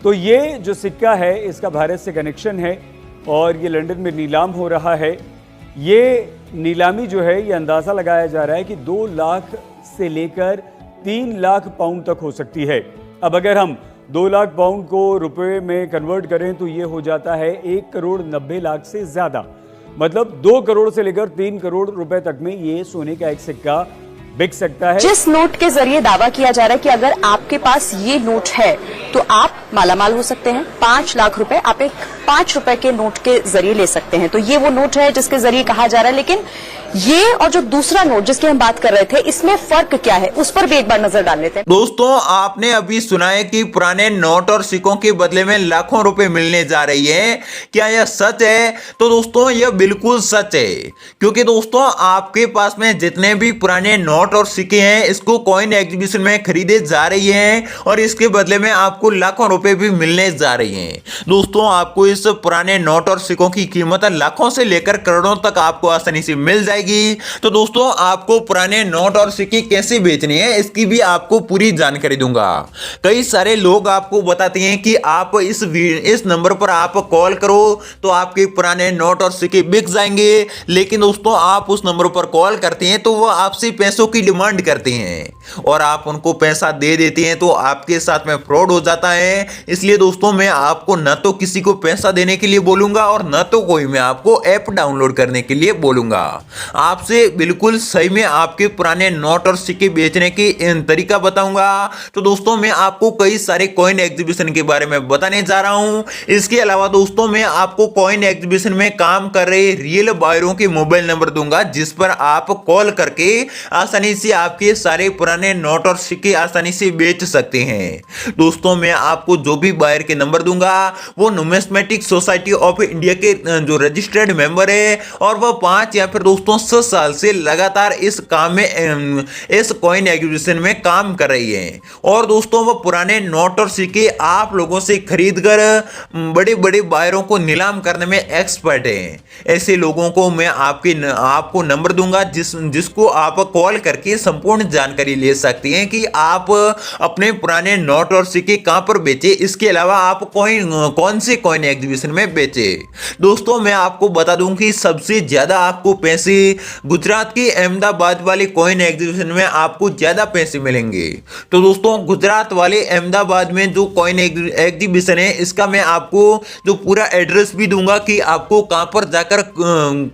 तो ये जो सिक्का है इसका भारत से कनेक्शन है और ये लंदन में नीलाम हो रहा है। ये नीलामी जो है ये अंदाज़ा लगाया जा रहा है कि 2 लाख से लेकर 3 लाख पाउंड तक हो सकती है। अब अगर हम 2 लाख पाउंड को रुपए में कन्वर्ट करें तो ये हो जाता है 1 करोड़ 90 लाख से ज़्यादा, मतलब 2 करोड़ से लेकर 3 करोड़ रुपए तक में ये सोने का एक सिक्का बिक सकता है। जिस नोट के जरिए दावा किया जा रहा है कि अगर आपके पास ये नोट है तो आप मालामाल हो सकते हैं। 5 लाख रुपए आप एक 5 रुपए के नोट के जरिए ले सकते हैं। तो ये वो नोट है जिसके जरिए कहा जा रहा है। लेकिन ये और जो दूसरा नोट जिसकी हम बात कर रहे थे, इसमें फर्क क्या है, उस पर भी एक बार नजर डाल लेते हैं। दोस्तों, आपने अभी सुना है कि पुराने नोट और सिक्कों के बदले में लाखों रुपए मिलने जा रही है। क्या यह सच है? तो दोस्तों यह बिल्कुल सच है, क्योंकि दोस्तों आपके पास में जितने भी पुराने नोट और सिक्के हैं इसको कॉइन एग्जीबिशन में खरीदे जा रही हैं और इसके बदले में आपको लाखों रुपए भी मिलने जा रही हैं। दोस्तों, आपको इस पुराने नोट और सिक्कों की कीमत लाखों से लेकर करोड़ों तक आपको आसानी से मिल जाएगी। तो दोस्तों, आपको पुराने नोट और सिक्के कैसे बेचने हैं इसकी भी आपको पूरी जानकारी दूंगा। कई सारे लोग आपको बताते हैं कि आप इस नंबर पर आप कॉल करो तो आपके पुराने नोट और सिक्के बिक जाएंगे। लेकिन दोस्तों, आप उस नंबर पर कॉल करते हैं तो वो आपसे पैसों की डिमांड करते हैं और आप उनको पैसा दे देते हैं तो आपके साथ में फ्रॉड हो जाता है। इसलिए दोस्तों, मैं आपको न तो किसी को पैसा देने के लिए बोलूंगा और न तो कोई मैं आपको ऐप डाउनलोड करने के लिए बोलूंगा। आपसे बिल्कुल सही में आपके पुराने नोट और सिक्के बेचने की तरीका बताऊंगा। तो दोस्तों, मैं आपको कई सारे कॉइन एग्जीबिशन के बारे में बताने जा रहा हूं। इसके अलावा दोस्तों, मैं आपको कॉइन एग्जीबिशन में काम कर रहे रियल बायरों के मोबाइल नंबर दूंगा जिस पर आप कॉल करके आसानी से आपके सारे पुराने नोट और सिक्के आसानी से बेच सकते हैं। दोस्तों, मैं आपको जो भी बायर के नंबर दूंगा वो न्यूमिस्मेटिक सोसाइटी ऑफ इंडिया के जो रजिस्टर्ड मेंबर है और वह 5 या फिर दोस्तों 6 साल से लगातार इस काम में इस कॉइन एग्जीबिशन में काम कर रही है। और दोस्तों, वह पुराने नोट और सिक्के आप लोगों से खरीदकर बड़े बड़े बायरों को नीलाम करने में एक्सपर्ट है। ऐसे लोगों को मैं आपको नंबर दूंगा जिसको आप कॉल करके संपूर्ण जानकारी ले सकते हैं कि आप अपने पुराने नोट और सिक्के कहां पर बेचे। इसके अलावा आप कौन से कॉइन एग्जीबिशन में बेचे। दोस्तों, मैं आपको बता दूं कि सबसे ज्यादा आपको पैसे गुजरात के अहमदाबाद वाले कॉइन एग्जीबिशन में आपको ज्यादा पैसे मिलेंगे। तो दोस्तों, गुजरात वाले अहमदाबाद में जो कॉइन एग्जीबिशन है इसका मैं आपको जो पूरा एड्रेस भी दूंगा कि आपको कहां पर जाकर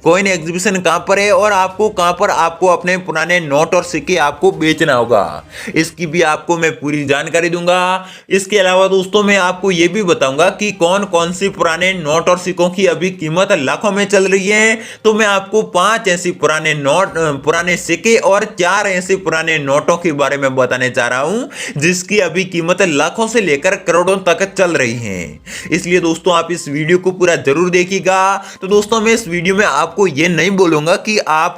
कॉइन एग्जीबिशन कहां पर है और आपको कहां पर आपको अपने पुराने नोट और सिक्के आपको बेचना होगा। इसकी भी आपको मैं पूरी जानकारी दूंगा। इसके अलावा दोस्तों, मैं आपको यह भी बताऊंगा कि कौन कौन से पुराने नोट और सिक्कों की अभी कीमत लाखों में चल रही है। तो मैं आपको 5 ऐसे पुराने सिक्के और 4 ऐसे पुराने नोटों के बारे में बताने जा रहा हूं जिसकी अभी कीमत लाखों से लेकर करोड़ों तक चल रही है। इसलिए दोस्तों, आप इस वीडियो को पूरा जरूर देखिएगा। तो दोस्तों, मैं इस वीडियो में आपको यह नहीं बोलूंगा कि आप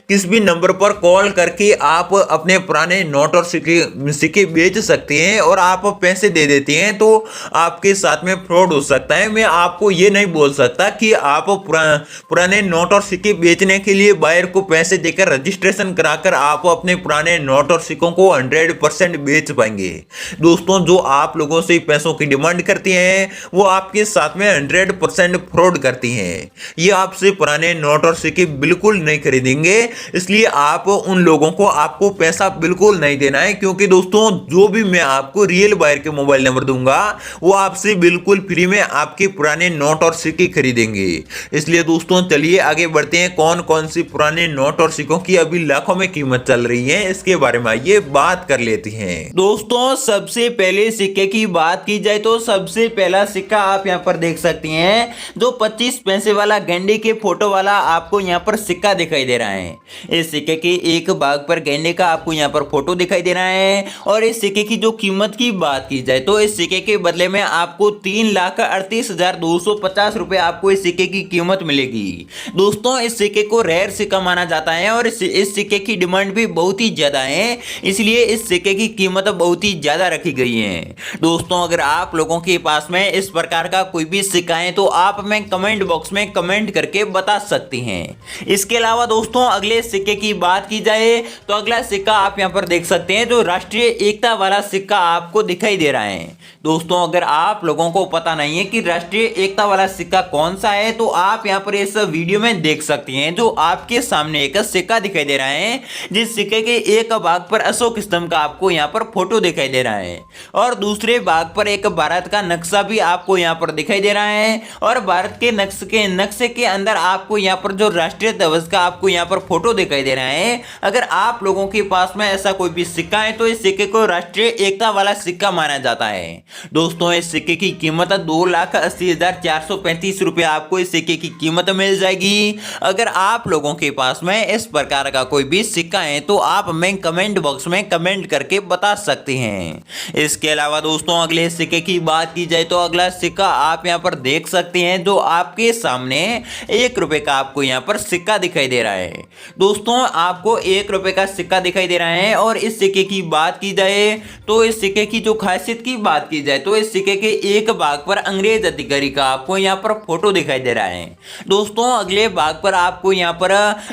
किस भी नंबर पर कॉल करके आप अपने पुराने नोट और सिक्के बेच सकते हैं और आप पैसे दे देते हैं तो आपके साथ में फ्रॉड हो सकता है। मैं आपको यह नहीं बोल सकता कि आप पुराने नोट और सिक्के बेचने के लिए बायर को पैसे देकर रजिस्ट्रेशन कराकर आप अपने पुराने नोट और सिक्कों को 100% बेच पाएंगे। दोस्तों, जो आप लोगों से पैसों की डिमांड करती हैं वो आपके साथ में 100% फ्रॉड करती हैं। ये आपसे पुराने नोट और सिक्के बिल्कुल नहीं खरीदेंगे। इसलिए आप उन लोगों को आपको पैसा बिल्कुल नहीं देना है, क्योंकि दोस्तों, जो भी मैं आपको रियल बायर के मोबाइल नंबर दूंगा वो आपसे बिल्कुल फ्री में आपके पुराने नोट और सिक्के खरीदेंगे। इसलिए दोस्तों, चलिए आगे बढ़ते हैं। कौन कौन सी पुराने नोट और सिक्कों की अभी लाखों में कीमत चल रही है इसके बारे में आइए बात कर लेते हैं। दोस्तों, सबसे पहले सिक्के की बात की जाए तो सबसे पहला सिक्का आप यहां पर देख सकते हैं जो 25 पैसे वाला गेंडे के फोटो वाला आपको यहां पर सिक्का दिखाई दे रहा है। इस सिक्के के एक भाग पर गेंडे का आपको यहां पर फोटो दिखाई दे रहा है। और इस सिक्के की जो कीमत की बात की जाए तो इस सिक्के के बदले में आपको 3,38,250 रुपए आपको इस सिक्के की कीमत मिलेगी। दोस्तों, इस सिक्के को रेयर सिक्का माना जाता है और इस सिक्के की डिमांड भी बहुत ही ज्यादा है, इसलिए इस सिक्के की कीमत बहुत ही ज्यादा रखी गई है। दोस्तों अगर आप लोगों के पास में इस प्रकार का कोई भी सिक्का है तो आप हमें कमेंट बॉक्स में कमेंट करके बता सकते हैं। इसके अलावा दोस्तों अगले सिक्के की बात की जाए तो अगला सिक्का आप यहां पर देख सकते हैं, जो राष्ट्रीय एकता वाला सिक्का आपको दिखाई दे रहा है। दोस्तों अगर आप लोगों को पता नहीं है कि राष्ट्रीय एकता वाला सिक्का कौन सा है तो आप यहां पर इस वीडियो में देख सकते हैं। जो आपके सामने एक सिक्का दिखाई दे रहा है, जिस सिक्के के एक भाग पर अशोक स्तंभ का आपको यहां पर फोटो दिखाई दे रहा है और दूसरे भाग पर एक भारत का नक्शा भी आपको यहां पर दिखाई दे रहा है और भारत के नक्शे के अंदर आपको यहां पर जो राष्ट्रीय ध्वज का आपको यहां पर फोटो दिखाई दे रहा है। अगर आप लोगों के पास में ऐसा कोई भी सिक्का है तो इस सिक्के को राष्ट्रीय एकता वाला सिक्का माना जाता है। दोस्तों इस सिक्के की कीमत 2,80,435 रुपए आपको इस सिक्के की कीमत मिल जाएगी। अगर आप लोगों के पास में इस प्रकार का कोई भी सिक्का है तो आप हमें कमेंट बॉक्स में कमेंट करके बता सकते हैं। इसके अलावा दोस्तों अगले सिक्के की बात की जाए तो अगला सिक्का आप यहां पर देख सकते हैं, जो आपके सामने 1 रुपए का आपको यहां पर सिक्का दिखाई दे रहा है। दोस्तों आपको 1 रुपए का सिक्का दिखाई दे रहा है और इस सिक्के की बात की जाए तो इस सिक्के की जो खासियत की बात की जाए तो इस सिक्के के एक भाग पर अंग्रेज अधिकारी का आपको यहां पर फोटो दिखाई दे रहा है। दोस्तों अगले भाग पर आपको यहां पर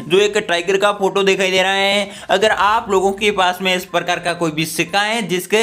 जो एक टाइगर का फोटो दिखाई दे रहा है। अगर आप लोगों के पास में इस प्रकार का कोई भी सिक्का है जिसके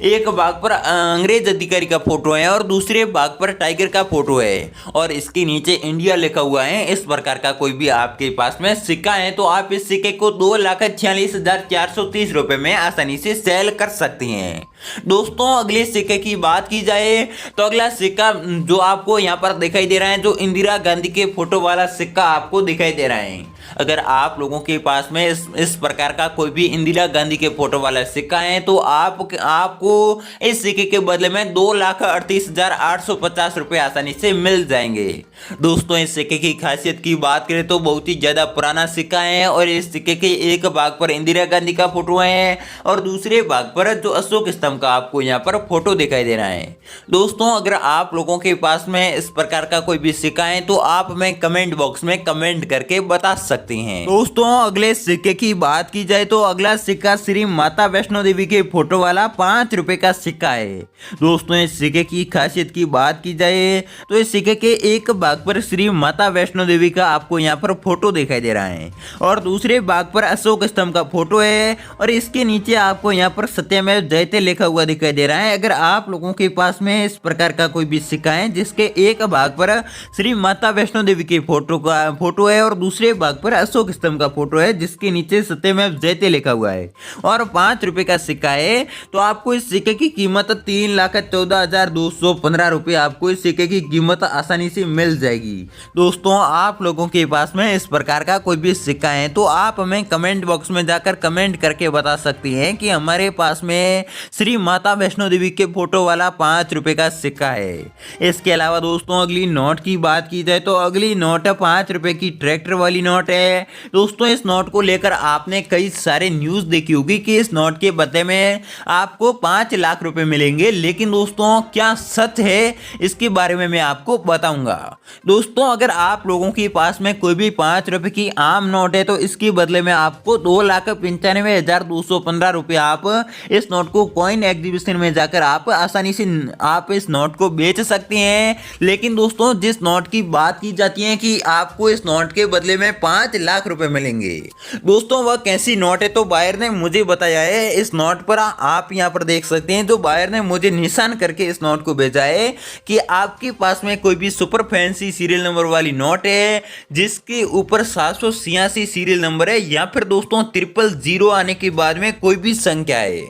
एक भाग पर अंग्रेज अधिकारी का फोटो है और दूसरे भाग पर टाइगर का फोटो है और इसके नीचे इंडिया लिखा हुआ है, इस प्रकार का कोई भी आपके पास में सिक्का है तो आप इस सिक्के को 2,46,430 रुपए में आसानी से सेल कर सकते हैं। दोस्तों अगले सिक्के की बात की जाए तो अगला सिक्का जो आपको यहां पर दिखाई दे रहा है, जो इंदिरा गांधी के फोटो वाला सिक्का आपको दिखाई दे रहा है। अगर आप लोगों के पास में इस प्रकार का कोई भी इंदिरा गांधी के फोटो वाला सिक्का है तो आपको इस सिक्के के बदले में 2,38,850 रुपए आसानी से मिल जाएंगे। दोस्तों इस सिक्के की खासियत की बात करें तो बहुत ही ज्यादा पुराना सिक्का है और इस सिक्के के एक भाग पर इंदिरा गांधी का फोटो है और दूसरे भाग पर जो अशोक स्तंभ का आपको यहाँ पर फोटो दिखाई दे रहा है। दोस्तों अगर आप लोगों के पास में इस प्रकार का कोई भी सिक्का है तो आप हमें कमेंट बॉक्स में कमेंट करके बता सकते हैं। दोस्तों अगले सिक्के की बात की जाए तो अगला सिक्का श्री माता वैष्णो देवी के फोटो वाला 5 रुपए का सिक्का है। दोस्तों इस सिक्के की खासियत की बात की जाए तो इस सिक्के के एक भाग पर श्री माता वैष्णो देवी का आपको यहाँ पर फोटो दिखाई दे रहा है और दूसरे भाग पर अशोक स्तंभ का फोटो है और इसके नीचे आपको यहाँ पर सत्यमेव जयते लिखा हुआ दिखाई दे रहा है। अगर आप लोगों के पास में इस प्रकार का कोई भी सिक्का है जिसके एक भाग पर श्री माता वैष्णो देवी के फोटो है और दूसरे भाग पर अशोक स्तंभ का फोटो है जिसके नीचे सत्यमेव जयते लिखा हुआ है और 5 रुपए का सिक्का है तो आपको इस सिक्के की कीमत 3,14,215 रुपए आपको इस सिक्के की कीमत आसानी से मिल जाएगी। दोस्तों आप लोगों के पास में इस प्रकार का कोई भी सिक्का है तो आप हमें कमेंट बॉक्स में जाकर कमेंट करके बता सकती हैं कि हमारे पास में श्री माता वैष्णो देवी के फोटो वाला 5 रुपए का सिक्का है। इसके अलावा दोस्तों अगली नोट की बात की जाए तो अगली नोट 5 रुपए की ट्रैक्टर वाली नोट है। दोस्तों इस नोट को लेकर आपने कई सारे न्यूज देखी होगी कि इस नोट के बदले में आपको 5 लाख रुपए मिलेंगे, लेकिन दोस्तों क्या सच है इसके बारे में मैं आपको बताऊंगा। दोस्तों अगर आप लोगों के पास में कोई भी 5 रुपए की आम नोट है तो इसके बदले में आपको 2,95,215 रुपए आप इस नोट को कॉइन एग्जीबिशन में जाकर आप आसानी से आप इस नोट को बेच सकते हैं। लेकिन दोस्तों जिस नोट की बात की जाती है कि आपको इस नोट के बदले में 5 लाख रुपए मिलेंगे, दोस्तों वह कैसी नोट है तो बायर ने मुझे बताया है। इस नोट पर आप यहां पर देख सकते हैं, जो बायर ने मुझे निशान करके इस नोट को भेजा है कि आपके पास में कोई भी सुपर फैंसी सीरियल नंबर वाली नोट है जिसके ऊपर 786 सीरियल नंबर है या फिर दोस्तों 000 आने के बाद में कोई भी संख्या है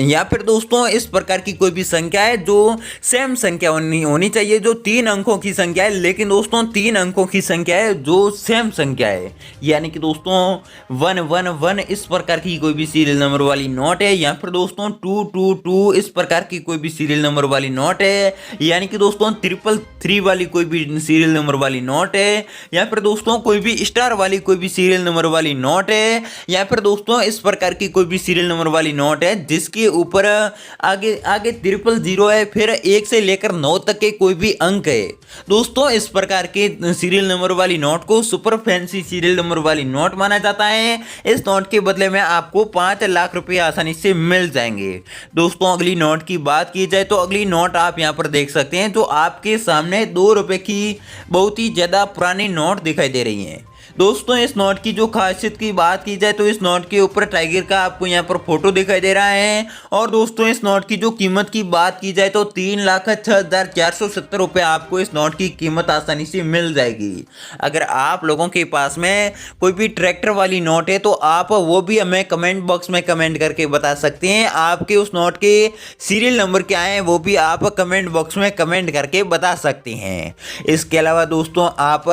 या फिर दोस्तों इस प्रकार की कोई भी संख्या है जो सेम संख्या होनी चाहिए, जो 3 अंकों की संख्या है, लेकिन दोस्तों 3 अंकों की संख्या है जो सेम संख्या है, यानी कि दोस्तों 111 इस प्रकार की कोई भी सीरियल नंबर वाली नोट है या फिर दोस्तों 222 इस प्रकार की कोई भी सीरियल नंबर वाली नोट है, यानी कि दोस्तों 333 वाली कोई भी सीरियल नंबर वाली नोट है या फिर दोस्तों कोई भी स्टार वाली कोई भी सीरियल नंबर वाली नोट है या फिर दोस्तों इस प्रकार की कोई भी सीरियल नंबर वाली नोट है जिसके ऊपर आगे 000 है, फिर 1 से लेकर 9 तक के कोई भी अंक है, दोस्तों इस प्रकार के सीरियल नंबर वाली नोट को सुपर फैंसी सीरियल नंबर वाली नोट माना जाता है। इस नोट के बदले में आपको 5 लाख रुपए आसानी से मिल जाएंगे। दोस्तों अगली नोट की बात की जाए तो अगली नोट आप यहां पर देख सकते हैं, जो आपके सामने 2 रुपए की बहुत ही ज़्यादा पुरानी नोट दिखाई दे रही है। दोस्तों इस नोट की जो खासियत की बात की जाए तो इस नोट के ऊपर टाइगर का आपको यहाँ पर फोटो दिखाई दे रहा है। और दोस्तों इस नोट की जो कीमत की बात की जाए तो 3,06,470 रुपये आपको इस नोट की कीमत आसानी से मिल जाएगी। अगर आप लोगों के पास में कोई भी ट्रैक्टर वाली नोट है तो आप वो भी हमें कमेंट बॉक्स में कमेंट करके बता सकते हैं। आपके उस नोट के सीरियल नंबर क्या है वो भी आप कमेंट बॉक्स में कमेंट करके बता सकते हैं। इसके अलावा दोस्तों आप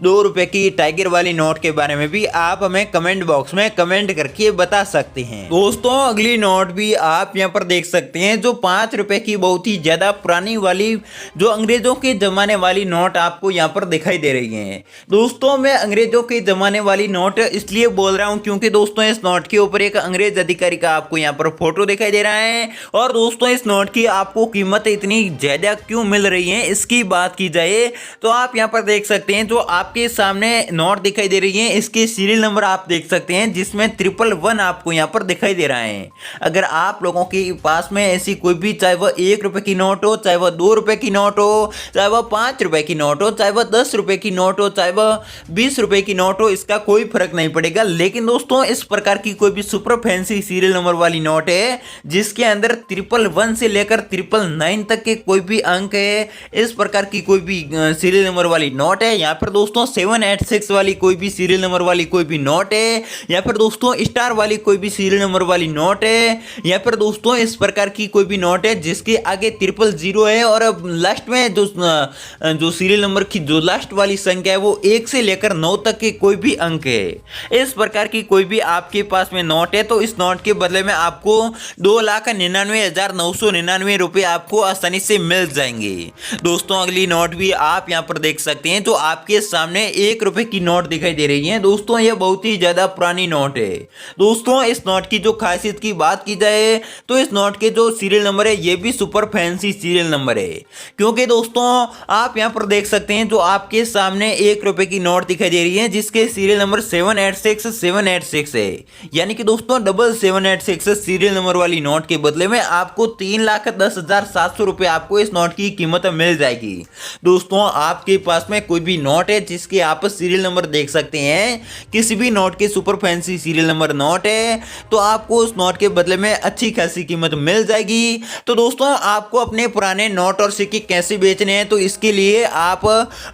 2 रुपये की टाइगर वाली नोट के बारे में भी आप हमें कमेंट बॉक्स में कमेंट करके बता सकते हैं। दोस्तों अगली नोट भी आप यहां पर देख सकते हैं, जो 5 रुपए की बहुत ही ज्यादा पुरानी वाली जो अंग्रेजों के जमाने वाली नोट आपको यहां पर दिखाई दे रही है। दोस्तों मैं अंग्रेजों के जमाने वाली नोट इसलिए बोल रहा हूं क्योंकि दोस्तों इस नोट के ऊपर एक अंग्रेज अधिकारी का आपको यहां पर फोटो दिखाई दे रहा है। और दोस्तों इस नोट की आपको कीमत इतनी ज्यादा क्यों मिल रही है इसकी बात की जाए तो आप यहां पर देख सकते हैं, जो आपके सामने नोट दिखाई दे रही है इसके सीरियल नंबर आप देख सकते हैं, जिसमें 111 आपको यहां पर दिखाई दे रहा है। अगर आप लोगों के पास में ऐसी कोई भी, चाहे वह 1 रुपए की नोट हो, चाहे वह 2 रुपए की नोट हो, चाहे वह 5 रुपए की नोट हो, चाहे वह 10 रुपए की नोट हो, चाहे वह 20 रुपए की नोट हो, इसका कोई फर्क नहीं पड़ेगा। लेकिन दोस्तों इस प्रकार की कोई भी सुपर फैंसी सीरियल नंबर वाली नोट है जिसके अंदर 111 से लेकर 999 तक के कोई भी अंक है, इस प्रकार की कोई भी सीरियल नंबर वाली नोट है, यहाँ पर दोस्तों 786 वाली कोई भी सीरियल नंबर वाली कोई भी नोट है, या फिर दोस्तों स्टार वाली कोई भी सीरियल नंबर वाली नोट है, या फिर दोस्तों इस प्रकार की कोई भी नोट है जिसके आगे 000 है और लास्ट में जो सीरियल नंबर की जो लास्ट वाली संख्या है वो 1 से लेकर 9 तक के कोई भी अंक है। इस प्रकार की कोई भी आपके पास में नोट है तो इस नोट के बदले में आपको 2,99,999 रुपये आपको आसानी से मिल जाएंगे। दोस्तों अगली नोट भी आप यहाँ पर देख सकते हैं, जो आपके सामने 1 रुपए की नोट दिखाई दे रही है। दोस्तों यह बहुत ही ज्यादा पुरानी नोट है। दोस्तों इस नोट की जो खासियत की बात की जाए तो इस नोट के जो सीरियल नंबर है ये भी सुपर फैंसी सीरियल नंबर है, क्योंकि दोस्तों आप यहां पर देख सकते हैं, जो आपके सामने 1 रुपए की नोट दिखाई दे रही है जिसके सीरियल नंबर 786 है, यानी कि दोस्तों 786 सीरियल नंबर वाली नोट के बदले में आपको 3,10,700 रुपए आपको इस नोट की कीमत मिल जाएगी। दोस्तों आपके पास में कोई भी नोट है जिसके आप सीरियल नंबर देख सकते हैं, किसी भी नोट के super fancy serial number note है तो आपको उस नोट के बदले में अच्छी खासी कीमत मिल जाएगी। तो दोस्तों आपको अपने पुराने नोट और सिक्के कैसे बेचने हैं तो इसके लिए आप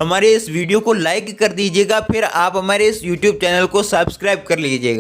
हमारे इस वीडियो को लाइक कर दीजिएगा, फिर आप हमारे इस यूट्यूब चैनल को सब्सक्राइब कर लीजिएगा।